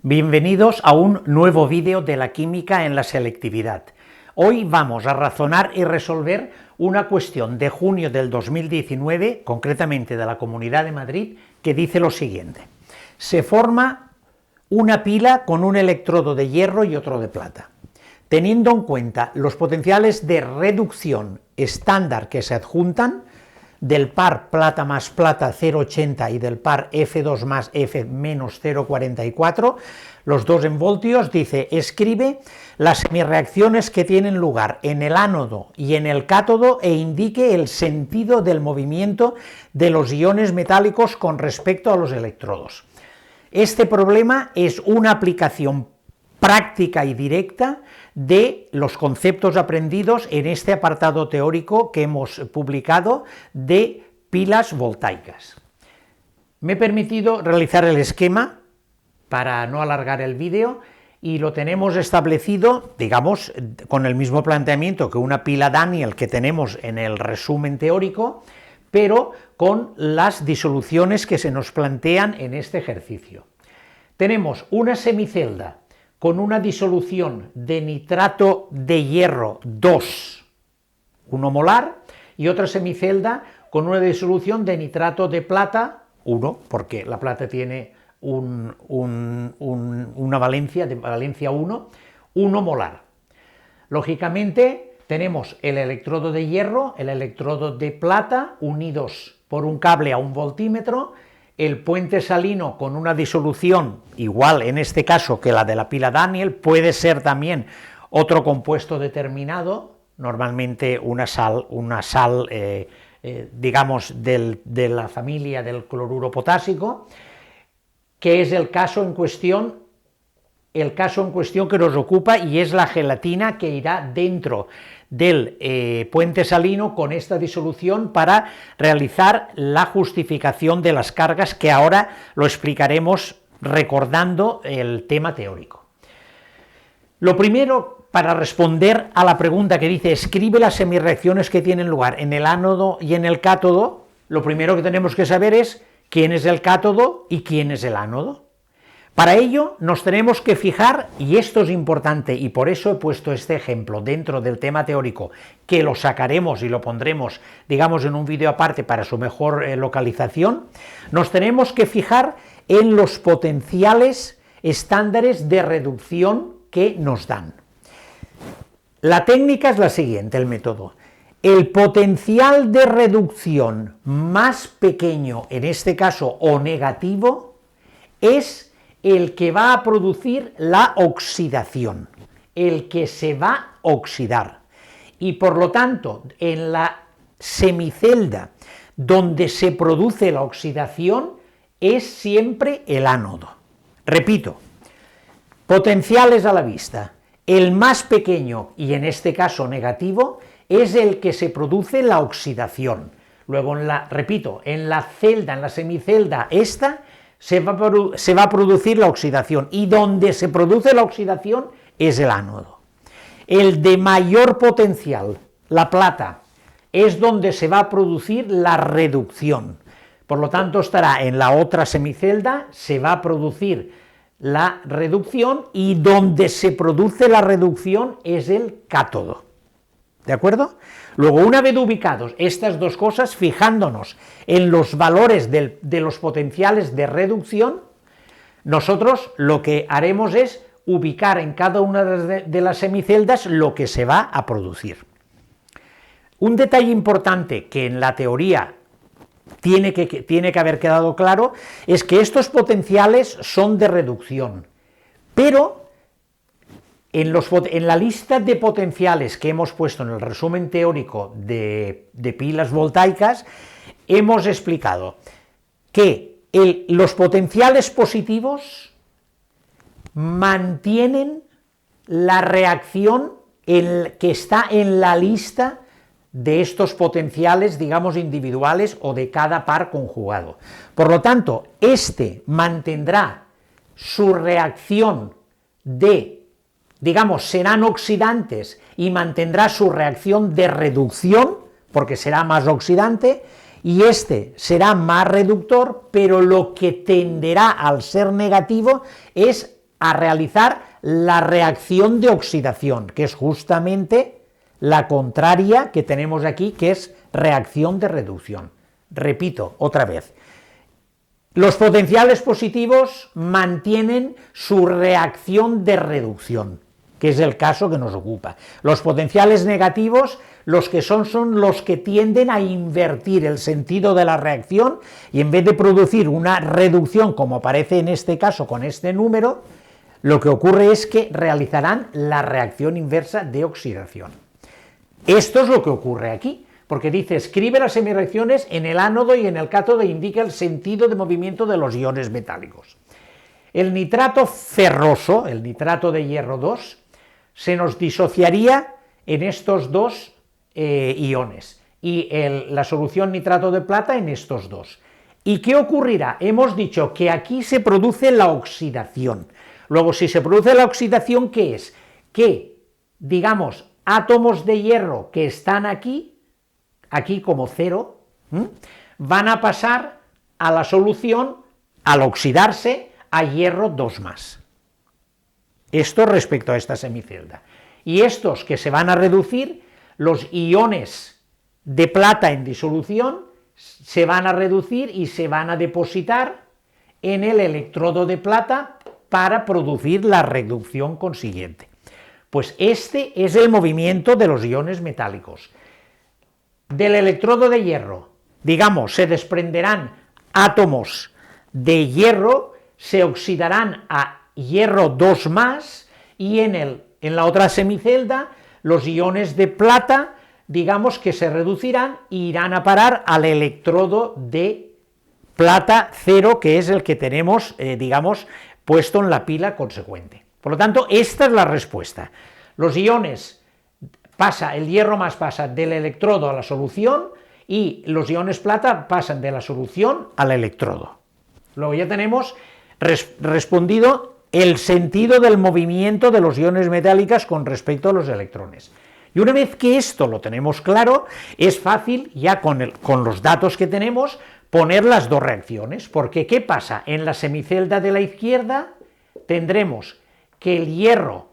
Bienvenidos a un nuevo vídeo de la química en la selectividad. Hoy vamos a razonar y resolver una cuestión de junio del 2019, concretamente de la Comunidad de Madrid, que dice lo siguiente. Se forma una pila con un electrodo de hierro y otro de plata. Teniendo en cuenta los potenciales de reducción estándar que se adjuntan, del par plata más plata 0,80 y del par F2 más F menos 0,44, los dos en voltios, dice, escribe las semireacciones que tienen lugar en el ánodo y en el cátodo e indique el sentido del movimiento de los iones metálicos con respecto a los electrodos. Este problema es una aplicación práctica y directa de los conceptos aprendidos en este apartado teórico que hemos publicado de pilas voltaicas. Me he permitido realizar el esquema para no alargar el vídeo y lo tenemos establecido, digamos, con el mismo planteamiento que una pila Daniell que tenemos en el resumen teórico, pero con las disoluciones que se nos plantean en este ejercicio. Tenemos una semicelda con una disolución de nitrato de hierro 2, 1 molar, y otra semicelda con una disolución de nitrato de plata 1, porque la plata tiene una valencia, de valencia 1 molar. Lógicamente tenemos el electrodo de hierro, el electrodo de plata, unidos por un cable a un voltímetro, el puente salino con una disolución igual en este caso que la de la pila Daniell, puede ser también otro compuesto determinado, normalmente una sal digamos de la familia del cloruro potásico, que es el caso en cuestión que nos ocupa, y es la gelatina que irá dentro del puente salino con esta disolución para realizar la justificación de las cargas, que ahora lo explicaremos recordando el tema teórico. Lo primero, para responder a la pregunta que dice escribe las semireacciones que tienen lugar en el ánodo y en el cátodo, lo primero que tenemos que saber es quién es el cátodo y quién es el ánodo. Para ello nos tenemos que fijar, y esto es importante y por eso he puesto este ejemplo dentro del tema teórico, que lo sacaremos y lo pondremos, digamos, en un vídeo aparte para su mejor localización, nos tenemos que fijar en los potenciales estándares de reducción que nos dan. La técnica es la siguiente, el método. El potencial de reducción más pequeño, en este caso o negativo, es el que va a producir la oxidación, el que se va a oxidar. Y por lo tanto, en la semicelda donde se produce la oxidación es siempre el ánodo. Repito, potenciales a la vista. El más pequeño, y en este caso negativo, es el que se produce la oxidación. Luego, en la celda, en la semicelda esta, se va a producir la oxidación, y donde se produce la oxidación es el ánodo. El de mayor potencial, la plata, es donde se va a producir la reducción. Por lo tanto, estará en la otra semicelda, se va a producir la reducción, y donde se produce la reducción es el cátodo. ¿De acuerdo? Luego, una vez ubicados estas dos cosas, fijándonos en los valores de los potenciales de reducción, nosotros lo que haremos es ubicar en cada una de las semiceldas lo que se va a producir. Un detalle importante que en la teoría tiene que haber quedado claro es que estos potenciales son de reducción, pero en la lista de potenciales que hemos puesto en el resumen teórico de pilas voltaicas, hemos explicado que los potenciales positivos mantienen la reacción que está en la lista de estos potenciales, digamos, individuales o de cada par conjugado. Por lo tanto, este mantendrá su reacción digamos, serán oxidantes y mantendrá su reacción de reducción, porque será más oxidante, y este será más reductor, pero lo que tenderá al ser negativo es a realizar la reacción de oxidación, que es justamente la contraria que tenemos aquí, que es reacción de reducción. Repito otra vez, los potenciales positivos mantienen su reacción de reducción, que es el caso que nos ocupa. Los potenciales negativos, los que son los que tienden a invertir el sentido de la reacción y en vez de producir una reducción, como aparece en este caso con este número, lo que ocurre es que realizarán la reacción inversa de oxidación. Esto es lo que ocurre aquí, porque dice, escribe las semireacciones en el ánodo y en el cátodo e indica el sentido de movimiento de los iones metálicos. El nitrato ferroso, el nitrato de hierro 2, se nos disociaría en estos dos iones y la solución nitrato de plata en estos dos. ¿Y qué ocurrirá? Hemos dicho que aquí se produce la oxidación. Luego, si se produce la oxidación, ¿qué es? Que, digamos, átomos de hierro que están aquí como 0, van a pasar a la solución, al oxidarse, a hierro 2+. Esto respecto a esta semicelda. Y estos que se van a reducir, los iones de plata en disolución, se van a reducir y se van a depositar en el electrodo de plata para producir la reducción consiguiente. Pues este es el movimiento de los iones metálicos. Del electrodo de hierro, digamos, se desprenderán átomos de hierro, se oxidarán a hierro 2+, y en la otra semicelda los iones de plata, digamos que se reducirán e irán a parar al electrodo de plata 0, que es el que tenemos, digamos, puesto en la pila consecuente. Por lo tanto, esta es la respuesta. Los iones el hierro más pasa del electrodo a la solución y los iones plata pasan de la solución al electrodo. Luego ya tenemos respondido el sentido del movimiento de los iones metálicos con respecto a los electrones. Y una vez que esto lo tenemos claro, es fácil ya con los datos que tenemos poner las dos reacciones, porque ¿qué pasa? En la semicelda de la izquierda tendremos que el hierro,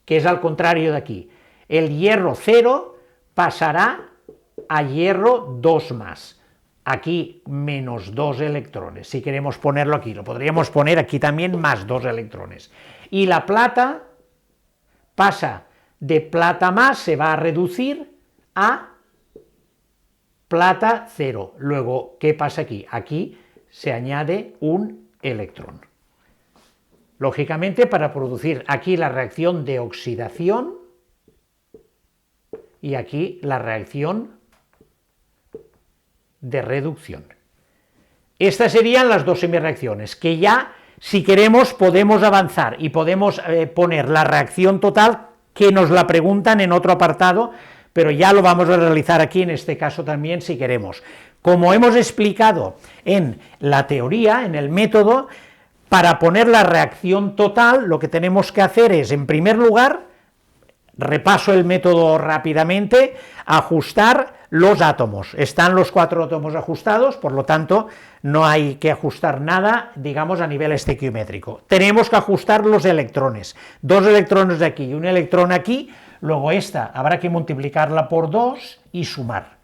que es al contrario de aquí, el hierro 0 pasará a hierro 2+. Aquí menos 2 electrones. Si queremos ponerlo aquí, lo podríamos poner aquí también más 2 electrones. Y la plata pasa de plata más, se va a reducir a plata 0. Luego, ¿qué pasa aquí? Aquí se añade un electrón. Lógicamente, para producir aquí la reacción de oxidación, y aquí la reacción de reducción. Estas serían las dos semireacciones, que ya, si queremos, podemos avanzar y podemos poner la reacción total, que nos la preguntan en otro apartado, pero ya lo vamos a realizar aquí, en este caso también, si queremos. Como hemos explicado en la teoría, en el método, para poner la reacción total, lo que tenemos que hacer es, en primer lugar, repaso el método rápidamente, ajustar los átomos. Están los 4 átomos ajustados, por lo tanto, no hay que ajustar nada, digamos, a nivel estequiométrico. Tenemos que ajustar los electrones. 2 electrones de aquí y un electrón aquí, luego esta habrá que multiplicarla por 2 y sumar.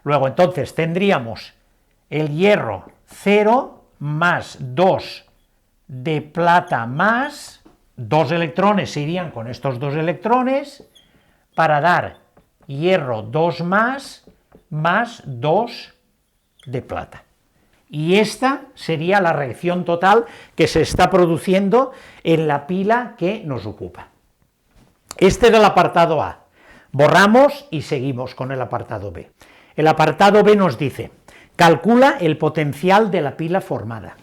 Luego, entonces, tendríamos el hierro 0 más 2 de plata más 2 electrones se irían con estos 2 electrones para dar hierro 2 más 2 de plata. Y esta sería la reacción total que se está produciendo en la pila que nos ocupa. Este era el apartado A. Borramos y seguimos con el apartado B. El apartado B nos dice, calcula el potencial de la pila formada.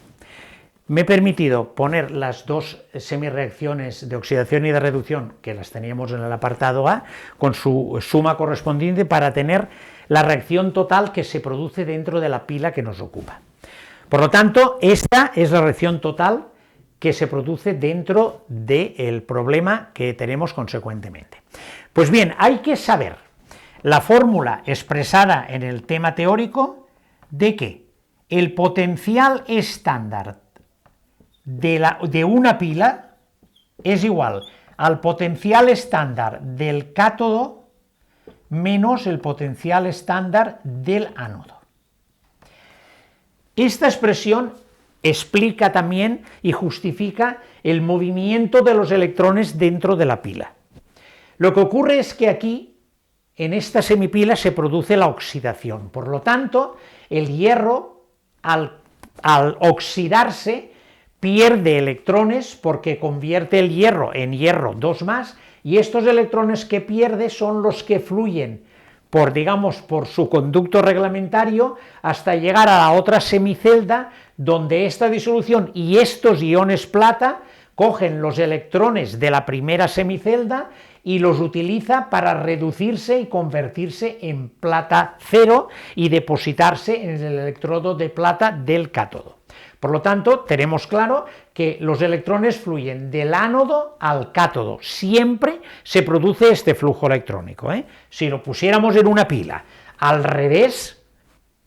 Me he permitido poner las dos semireacciones de oxidación y de reducción, que las teníamos en el apartado A, con su suma correspondiente para tener la reacción total que se produce dentro de la pila que nos ocupa. Por lo tanto, esta es la reacción total que se produce dentro del problema que tenemos consecuentemente. Pues bien, hay que saber la fórmula expresada en el tema teórico de que el potencial estándar de una pila es igual al potencial estándar del cátodo menos el potencial estándar del ánodo. Esta expresión explica también y justifica el movimiento de los electrones dentro de la pila. Lo que ocurre es que aquí, en esta semipila, se produce la oxidación. Por lo tanto, el hierro, al oxidarse, pierde electrones porque convierte el hierro en hierro 2+, y estos electrones que pierde son los que fluyen por, digamos, por su conducto reglamentario hasta llegar a la otra semicelda, donde esta disolución y estos iones plata cogen los electrones de la primera semicelda y los utiliza para reducirse y convertirse en plata cero y depositarse en el electrodo de plata del cátodo. Por lo tanto, tenemos claro que los electrones fluyen del ánodo al cátodo. Siempre se produce este flujo electrónico, Si lo pusiéramos en una pila al revés,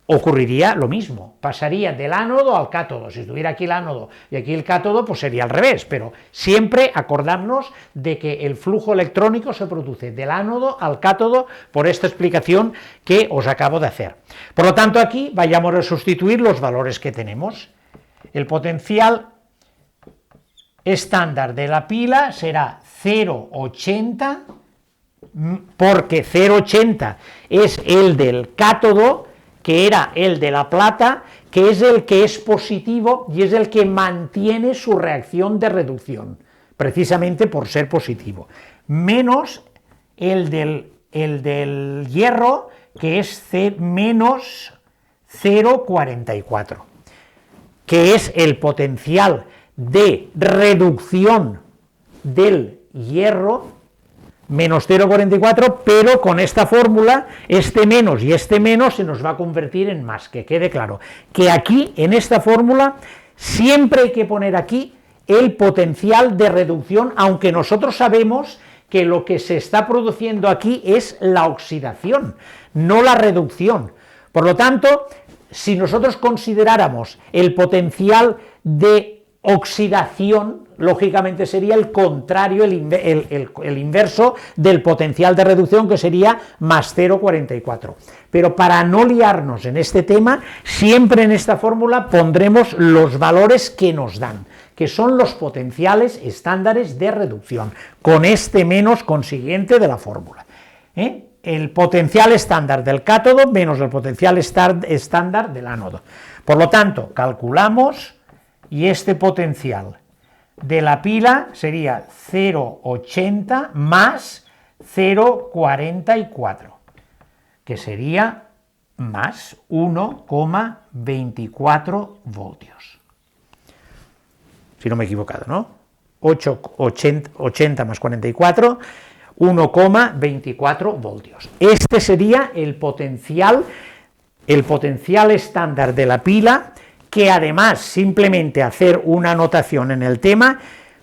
ocurriría lo mismo, pasaría del ánodo al cátodo. Si estuviera aquí el ánodo y aquí el cátodo, pues sería al revés, pero siempre acordarnos de que el flujo electrónico se produce del ánodo al cátodo por esta explicación que os acabo de hacer. Por lo tanto, aquí vayamos a sustituir los valores que tenemos. El potencial estándar de la pila será 0,80, porque 0,80 es el del cátodo, que era el de la plata, que es el que es positivo y es el que mantiene su reacción de reducción, precisamente por ser positivo, menos el del hierro, que es menos 0,44, que es el potencial de reducción del hierro, menos 0,44, pero con esta fórmula, este menos y este menos se nos va a convertir en más, que quede claro, que aquí, en esta fórmula, siempre hay que poner aquí el potencial de reducción, aunque nosotros sabemos que lo que se está produciendo aquí es la oxidación, no la reducción. Por lo tanto, si nosotros consideráramos el potencial de oxidación, lógicamente sería el contrario, el inverso del potencial de reducción, que sería más 0,44. Pero para no liarnos en este tema, siempre en esta fórmula pondremos los valores que nos dan, que son los potenciales estándares de reducción, con este menos consiguiente de la fórmula. El potencial estándar del cátodo menos el potencial estándar del ánodo. Por lo tanto, calculamos, y este potencial de la pila sería 0,80 más 0,44, que sería más 1,24 voltios. Si no me he equivocado, ¿no? 80 más 44, 1,24 voltios. Este sería el potencial estándar de la pila, que además, simplemente hacer una anotación en el tema,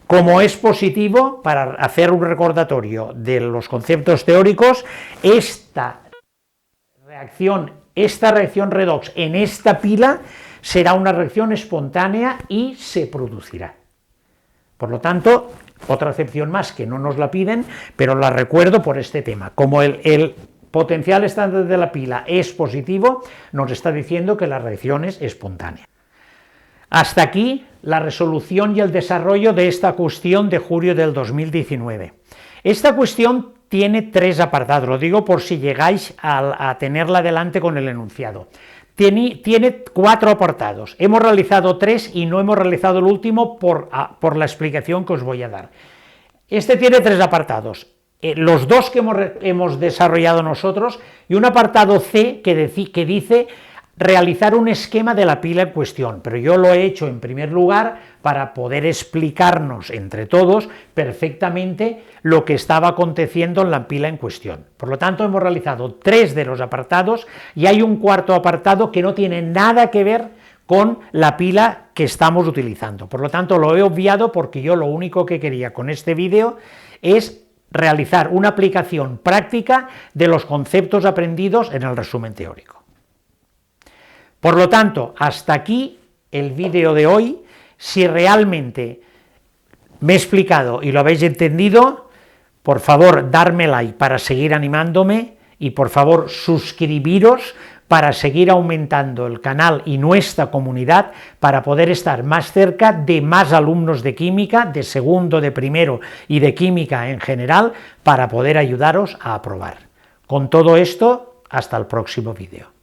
como es positivo, para hacer un recordatorio de los conceptos teóricos, esta reacción redox en esta pila será una reacción espontánea y se producirá. Por lo tanto, otra excepción más que no nos la piden, pero la recuerdo por este tema. Como el potencial estándar de la pila es positivo, nos está diciendo que la reacción es espontánea. Hasta aquí la resolución y el desarrollo de esta cuestión de julio del 2019. Esta cuestión tiene 3 apartados, lo digo por si llegáis a tenerla delante con el enunciado. Tiene 4 apartados, hemos realizado 3 y no hemos realizado el último por la explicación que os voy a dar. Este tiene 3 apartados, los 2 que hemos desarrollado nosotros y un apartado C que dice realizar un esquema de la pila en cuestión, pero yo lo he hecho en primer lugar para poder explicarnos entre todos perfectamente lo que estaba aconteciendo en la pila en cuestión. Por lo tanto, hemos realizado 3 de los apartados y hay un 4º apartado que no tiene nada que ver con la pila que estamos utilizando. Por lo tanto, lo he obviado porque yo lo único que quería con este vídeo es realizar una aplicación práctica de los conceptos aprendidos en el resumen teórico. Por lo tanto, hasta aquí el vídeo de hoy. Si realmente me he explicado y lo habéis entendido, por favor, darme like para seguir animándome y por favor suscribiros para seguir aumentando el canal y nuestra comunidad, para poder estar más cerca de más alumnos de química, de segundo, de primero y de química en general, para poder ayudaros a aprobar. Con todo esto, hasta el próximo vídeo.